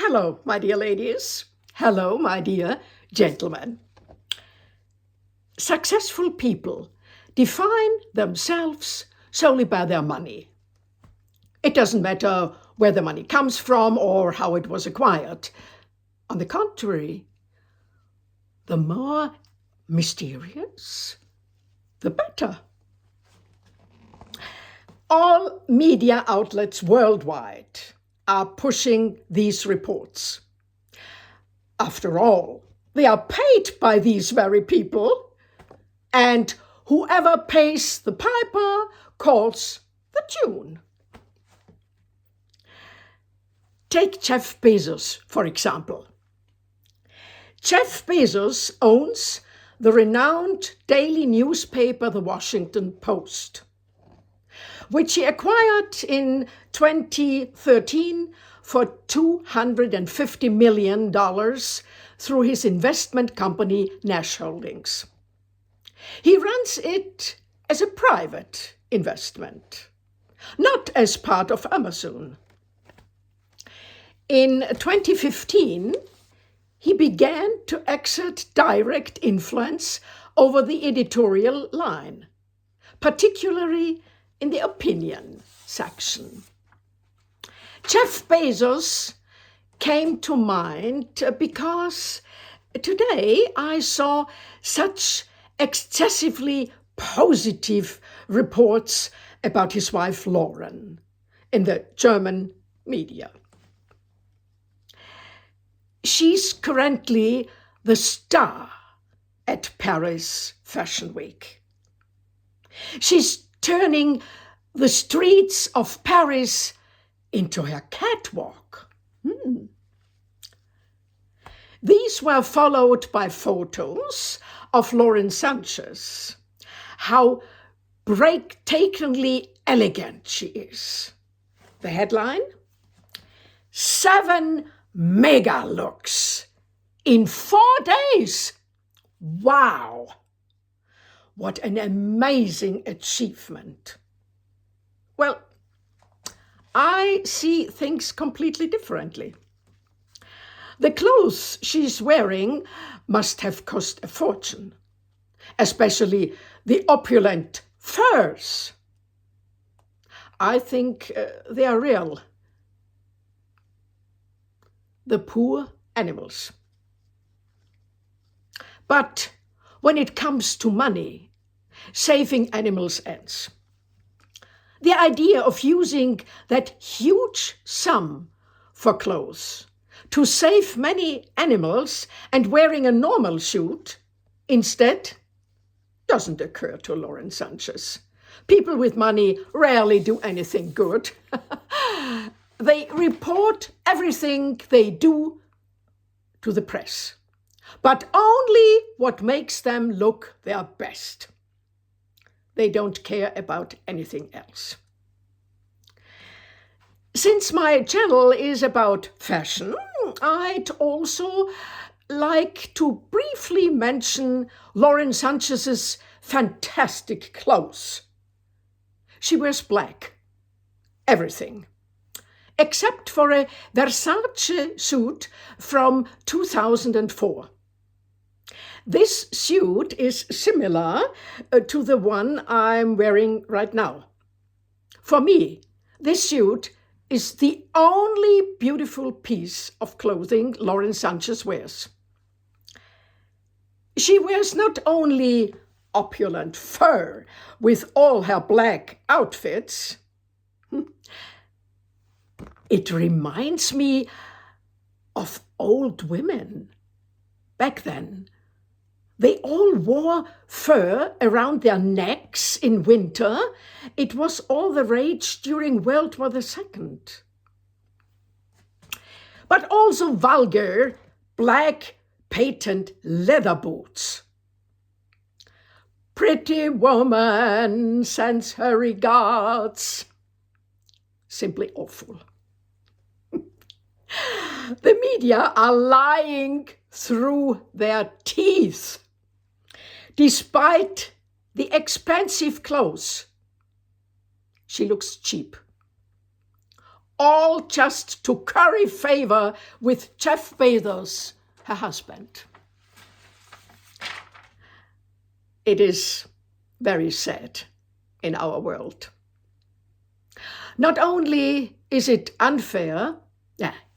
Hello, my dear ladies. Hello, my dear gentlemen. Successful people define themselves solely by their money. It doesn't matter where the money comes from or how it was acquired. On the contrary, the more mysterious, the better. All media outlets worldwide are pushing these reports. After all, they are paid by these very people, and whoever pays the piper calls the tune. Take Jeff Bezos, for example. Jeff Bezos owns the renowned daily newspaper, The Washington Post, which he acquired in 2013 for $250 million through his investment company, Nash Holdings. He runs it as a private investment, not as part of Amazon. In 2015, he began to exert direct influence over the editorial line, particularly in the opinion section. Jeff Bezos came to mind because today I saw such excessively positive reports about his wife Lauren in the German media. She's currently the star at Paris Fashion Week. She's turning the streets of Paris into her catwalk. These were followed by photos of Lauren Sanchez. How breathtakingly elegant she is. The headline: 7 mega looks in 4 days. Wow! What an amazing achievement. Well, I see things completely differently. The clothes she's wearing must have cost a fortune, especially the opulent furs. I think they are real. The poor animals. But when it comes to money, saving animals ends. The idea of using that huge sum for clothes to save many animals and wearing a normal suit instead doesn't occur to Lauren Sanchez. People with money rarely do anything good. They report everything they do to the press, but only what makes them look their best. They don't care about anything else. Since my channel is about fashion, I'd also like to briefly mention Lauren Sanchez's fantastic clothes. She wears black, everything, except for a Versace suit from 2004. This suit is similar to the one I'm wearing right now. For me, this suit is the only beautiful piece of clothing Lauren Sanchez wears. She wears not only opulent fur with all her black outfits. It reminds me of old women back then. They all wore fur around their necks in winter. It was all the rage during World War II. But also vulgar black patent leather boots. Pretty woman sends her regards. Simply awful. The media are lying through their teeth. Despite the expensive clothes, she looks cheap. all just to curry favor with Jeff Bezos, her husband. It is very sad in our world. Not only is it unfair,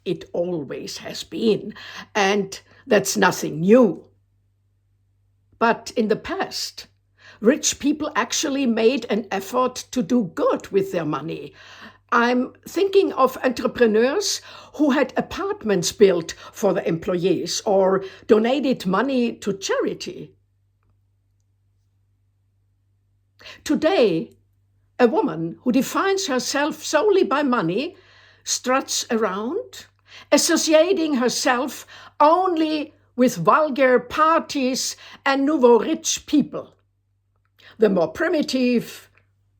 it always has been, and that's nothing new. But in the past, rich people actually made an effort to do good with their money. I'm thinking of entrepreneurs who had apartments built for their employees or donated money to charity. Today, a woman who defines herself solely by money struts around, associating herself only with vulgar parties and nouveau rich people. The more primitive,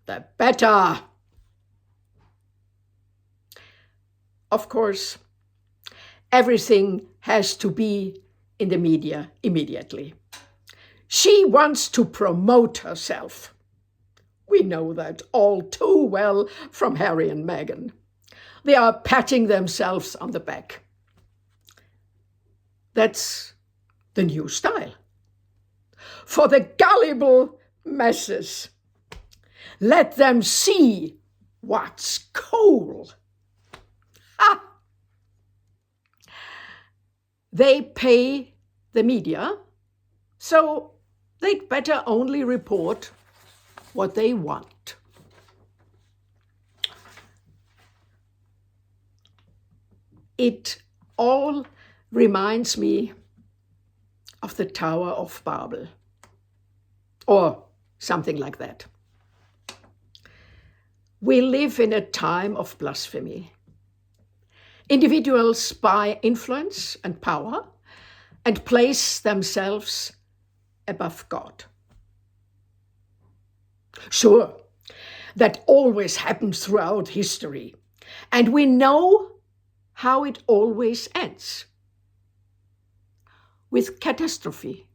the better. Of course, everything has to be in the media immediately. She wants to promote herself. We know that all too well from Harry and Meghan. They are patting themselves on the back. That's the new style. For the gullible masses, let them see what's cool. Ah! They pay the media, so they'd better only report what they want. It all reminds me of the Tower of Babel, or something like that. We live in a time of blasphemy. Individuals buy influence and power and place themselves above God. Sure, that always happens throughout history, and we know how it always ends. With catastrophe,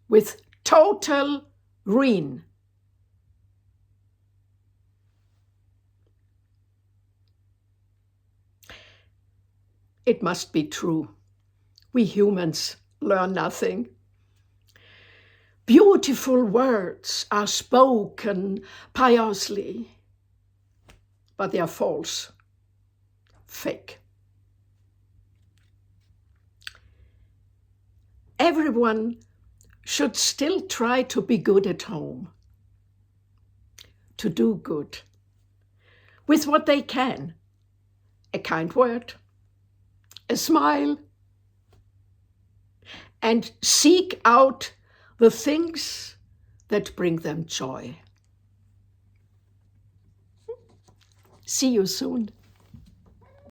with total ruin. It must be true. We humans learn nothing. Beautiful words are spoken piously, but they are false, fake. Everyone should still try to be good at home, to do good, with what they can. A kind word, a smile, and seek out the things that bring them joy. See you soon.